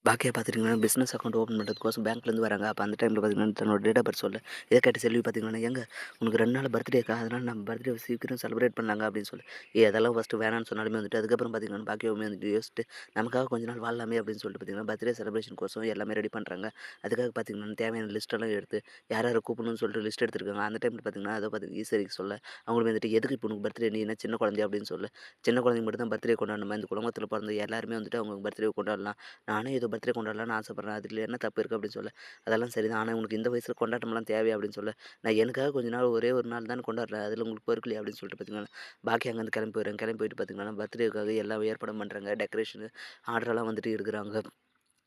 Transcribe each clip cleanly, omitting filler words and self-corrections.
பாக்கியா பார்த்துட்டீங்கன்னா, business account open பண்ணுறதுக்கோசம் பேங்க்லேருந்து வராங்க. அப்ப அந்த டைம்ல பார்த்தீங்கன்னா, தன்னோட டேட் ஆஃப் பர்த் சொல்ல, இத கேட்ட செல்வி பார்த்தீங்கன்னா, "ஏங்க உனக்கு 2 நாள் பர்த்டேக்கா, அதனால நம்ம பர்த்டே சீக்கிரம் செலிப்ரேட் பண்ணலாங்க" அப்படின்னு சொல்லி, அதெல்லாம் ஃபர்ஸ்ட்டு வேணான்னு சொன்னாலுமே வந்துட்டு, அதுக்கப்புறம் பார்த்தீங்கன்னா, பாக்கியாவுமே வந்துட்டு யோசிச்சுட்டு, நமக்காக கொஞ்ச நாள் வாழலாமே அப்படின்னு சொல்லிட்டு பார்த்தீங்கன்னா, பர்த்டே செலிப்ரேஷனுக்கோசம் எல்லாமே ரெடி பண்றாங்க. அதுக்காக பார்த்தீங்கன்னா, தேவையான லிஸ்ட்டெல்லாம் எடுத்து, யார் யார கூப்பிடணும்னு சொல்லிட்டு லிஸ்ட் எடுத்துருக்காங்க. அந்த டைம்ல பார்த்தீங்கன்னா, அத பார்த்து ஈஸ்வரிக்கு சொல்ல, அவங்களுமே வந்துட்டு, "எதுக்கு இப்போ உனக்கு பர்த்டே? நீ என்ன சின்ன குழந்தையா?" அப்படின்னு சொல்ல, "சின்ன குழந்தைங்க மட்டும் தான் பர்த்டே கொண்டாடணுமா? இந்த குடும்பத்தில பொறந்த எல்லாருமே வந்துட்டு அவங்க பர்த்டே கொண்டாடலாம். நானும் ஏதோ பர்த்டே கொண்டாடலாம்னு ஆசைப்படுறேன். அதில என்ன தப்பு இருக்கு அப்படின்னு சொல்ல, அதெல்லாம் சரிதான். ஆனா உனக்கு இந்த வயசுல கொண்டாட்டம்லாம் தேவையா? அப்படின்னு சொல்ல, நான் எனக்காக கொஞ்ச நாள் ஒரே ஒரு நாள் தானே கொண்டாடுறேன். அதில உங்களுக்கு பொறுக்கலையா? அப்படின்னு சொல்லிட்டு பார்த்தீங்கன்னா, பாக்கி அங்கேருந்து கிளம்பி போயிடுறாங்க. கிளம்பி போயிட்டு பார்த்தீங்கன்னா, பர்த்டேக்காக எல்லாம் ஏற்பாடும் பண்றாங்க. டெக்கரேஷனு ஆர்டர்லாம் வந்துட்டு எடுக்குறாங்க.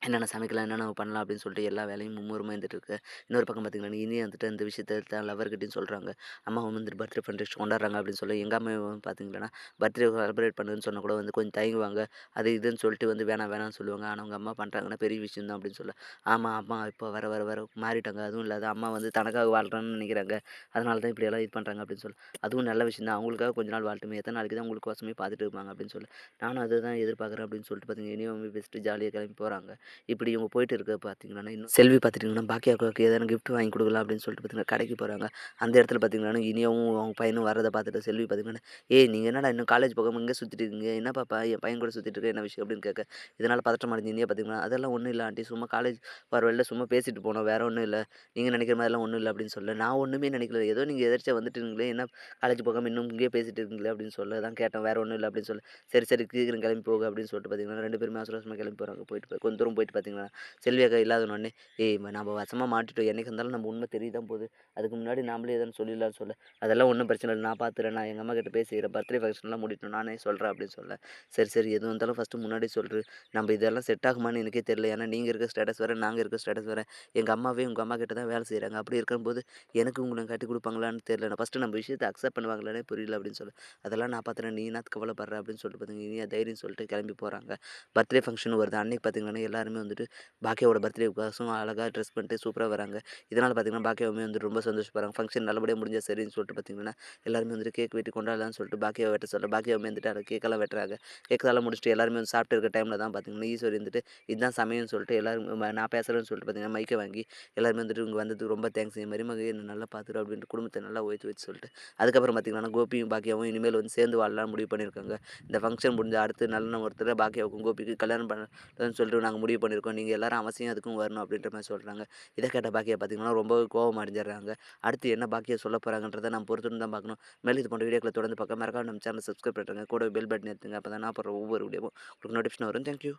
என்னென்ன சமைக்கலாம், என்னென்ன பண்ணலாம் அப்படின்னு சொல்லிட்டு எல்லா வேலையும் மும்முரமா இருந்துட்டு இருக்கு. இன்னொரு பக்கம் பார்த்தீங்கன்னா, இனியா வந்துட்டு இந்த விஷயத்த தான் லவர்கிட்டயும் சொல்றாங்க. அம்மா வந்துட்டு பர்த்டே ஃபங்ஷன் கொண்டாடுறாங்க அப்படின்னு சொல்லி, எங்க அம்மாவும் பார்த்தீங்கன்னா, பர்த்டே செலிப்ரேட் பண்ணுன்னு சொன்னா கூட வந்து கொஞ்சம் தயங்குவாங்க. அது இதுன்னு சொல்லிட்டு வந்து வேணாம் வேணாம்னு சொல்லுவாங்க. ஆனா உங்க அம்மா பண்றாங்கன்னா பெரிய விஷயம் தான் அப்படின்னு சொல்ல, ஆமா அம்மா இப்போ வர வர வர மாறிட்டாங்க. அதுவும் இல்லாத அம்மா வந்து தனக்காக வாழ்றான்னு நினைக்கிறாங்க. அதனால தான் இப்படியெல்லாம் இது பண்றாங்க அப்படின்னு சொல்லி, அதுவும் நல்ல விஷயம் தான். அவங்களுக்காக கொஞ்ச நாள் வாழட்டுமே. எத்தன நாளைக்கு தான் உங்களுக்கோசமே பார்த்துட்டு இருப்பாங்க அப்படின்னு சொல்லி, நானும் அதுதான் எதிர்பார்க்குறேன் அப்படின்னு சொல்லிட்டு பார்த்தீங்கன்னா, இனியாவும் பேசிட்டு ஜாலியா கிளம்பி போறாங்க. இப்படி இவங்க போயிட்டு இருக்க பார்த்தீங்கன்னா, இன்னும் செல்வி பார்த்துட்டீங்கன்னா, பாக்கியாவுக்கு ஏதேனும் கிஃப்ட் வாங்கி குடுக்கலாம் அப்படின்னு சொல்லிட்டு பார்த்தீங்கன்னா, கடைக்கு போறாங்க. அந்த இடத்துல பார்த்தீங்கன்னா, இனியாவும் அவங்க பையனும் வரத பார்த்துட்டு செல்வி பார்த்தீங்கன்னா, "ஏய் நீங்க என்னடா இன்னும் காலேஜ் போகாம இங்க சுத்திட்டு இருக்கீங்க? என்ன பாப்பா என் பையன் கூட சுத்திட்டு இருக்க, என்ன விஷயம்?" அப்படின்னு கேட்க, இதனால பதட்டம் அடைஞ்ச இனியா பார்த்தீங்கன்னா, "அதெல்லாம் ஒண்ணும் இல்ல ஆன்ட்டி. சும்மா காலேஜ் போற வழில சும்மா பேசிட்டு போனோம். வேற ஒண்ணும் இல்ல. நீங்க நினைக்கிற மாதிரிலாம் ஒண்ணும் இல்ல" அப்படின்னு சொல்ல, "நான் ஒண்ணுமே நினைக்கல. ஏதோ நீங்க எதர்ச்சியா வந்துட்டீங்களே, என்ன காலேஜ் போகாம இன்னும் இங்கேயே பேசிட்டு இருக்கீங்களே" அப்படின்னு சொல்ல தான் கேட்டேன். வேற ஒண்ணும் இல்ல அப்படின்னு சொல்ல, "சரி, சரி சீக்கிரம் கிளம்பி போங்க" அப்படின்னு சொல்லிட்டு பார்த்தீங்கன்னா, 2 பேருமே அவசர அவசரமா கிளம்பி போறாங்க. போயிட்டு கொஞ்ச தூரம் போயிட்டு பார்த்தீங்கன்னா, செல்வி அக்கா இல்லாதனோனே, "ஏய் நம்ம வசமா மாட்டிட்டோம். என்னைக்கு இருந்தாலும் நம்ம உண்மை தெரிய தான் போகுது. அதுக்கு முன்னாடி நாமளே எதுன்னு சொல்லிடலாம்னு" சொல்ல, "அதெல்லாம் ஒண்ணும் பிரச்சனை இல்ல. நான் பார்த்துக்கிறேன். நான் எங்க அம்மாகிட்ட பேசிக்கிறேன். பர்த்டே ஃபங்ஷன்லாம் முடியட்டும். நானே சொல்றேன்" அப்படின்னு சொல்ல, "சரி, சரி எதுவும் இருந்தாலும் ஃபர்ஸ்ட்டு முன்னாடியே சொல்று. நம்ம இதெல்லாம் செட் ஆகுமான்னு எனக்கே தெரியல. ஏன்னா நீங்க இருக்க ஸ்டேட்டஸ் வேற, நாங்க இருக்க ஸ்டேட்டஸ் வேற. எங்க அம்மாவே உங்க அம்மா கிட்ட தான் வேலை செய்றாங்க. அப்படி இருக்கும்போது எனக்கு உங்கள கட்டி குடுப்பாங்களான்னு தெரியல. ஃபர்ஸ்ட்டு நம்ம விஷயத்த அக்செப்ட் பண்ணுவாங்களான்னே புரியல" அப்படின்னு சொல்ல, "அதெல்லாம் நான் பார்த்துக்கிறேன். நீ என்னாத்துக்கு கவலைப்படுற" அப்படின்னு சொல்லிட்டு பார்த்தீங்கன்னா, இனியா தைரியம் சொல்லிட்டு கிளம்பி போறாங்க. பர்த்டே ஃபங்ஷன் வருது. அன்னைக்கு பார்த்தீங்கன்னா, எல்லாருமே வந்துட்டு பாக்கியாவோட பர்த்டேவுக்காசம் அழகா ட்ரெஸ் பண்ணிட்டு சூப்பரா வராங்க. இதனால பார்த்தீங்கன்னா, பாக்கியாவுமே வந்து ரொம்ப சந்தோஷப்படுறாங்க. ஃபங்ஷன் நல்லபடியா முடிஞ்சா சரின்னு சொல்லிட்டு பார்த்தீங்கன்னா, எல்லாருமே வந்துட்டு கேக் வெட்டி கொண்டாடலாம்னு சொல்லிட்டு பாக்கியாவ வெட்ட சொல்ல, பாக்கியாவுமே வந்துட்டு அந்த கேக்கெல்லாம் வெட்டுறாங்க. கேக்கெல்லாம் முடிச்சுட்டு எல்லாருமே வந்து சாப்பிட்டு இருக்க டைம்ல தான் பார்த்தீங்கன்னா, ஈஸ்வரி வந்துட்டு இதுதான் சமயம்னு சொல்லிட்டு எல்லாரும் நான் பேசுறேன்னு சொல்லிட்டு பார்த்தீங்கன்னா, மைக்க வாங்கி எல்லாருமே வந்துட்டு இங்க வந்ததுக்கு ரொம்ப தேங்க்ஸ். என் மருமக என்ன நல்லா பார்த்துக்கிறா அப்படின்ட்டு குடும்பத்த நல்லா ஒய்த்து வச்சு சொல்லிட்டு, அதுக்கப்புறம் பார்த்தீங்கன்னா, கோபியும் பாக்கியாவும் இனிமேல் வந்து சேர்ந்து வாழலாம்னு முடிவு பண்ணியிருக்காங்க. இந்த ஃபங்ஷன் முடிஞ்ச அடுத்து நல்ல நாள் ஒருத்தர பாக்கியாவுக்கும் கோபிக்கும் கல்யாணம் பண்ணலாம்னு சொல்லிட்டு நாங்க முடிவு பண்ணியிருக்கோம். நீங்க எல்லாரும் அவசியம் அதுக்கும் வரணும் அப்படின்ற மாரி சொல்றாங்க. இத கேட்ட பாக்கியா பார்த்தீங்கன்னா, ரொம்பவே கோவம் அடைஞ்சிடுறாங்க. அடுத்து என்ன பாக்கியா சொல்லப் போறாங்கன்றத நம்ம பொறுத்திருந்து தான் பார்க்கணும். மேலும் இது போன்ற வீடியோக்கள தொடர்ந்து பார்க்க மறக்காம நம்ம சேனல சப்ஸ்கிரைப் பண்ணிடுங்க. கூடவே பெல் பட்டன் எடுத்துங்க. அப்பதான் நான் போடுற ஒவ்வொரு வீடியோவும் உங்களுக்கு நோட்டிஃபிகேஷன் வரும். Thank you.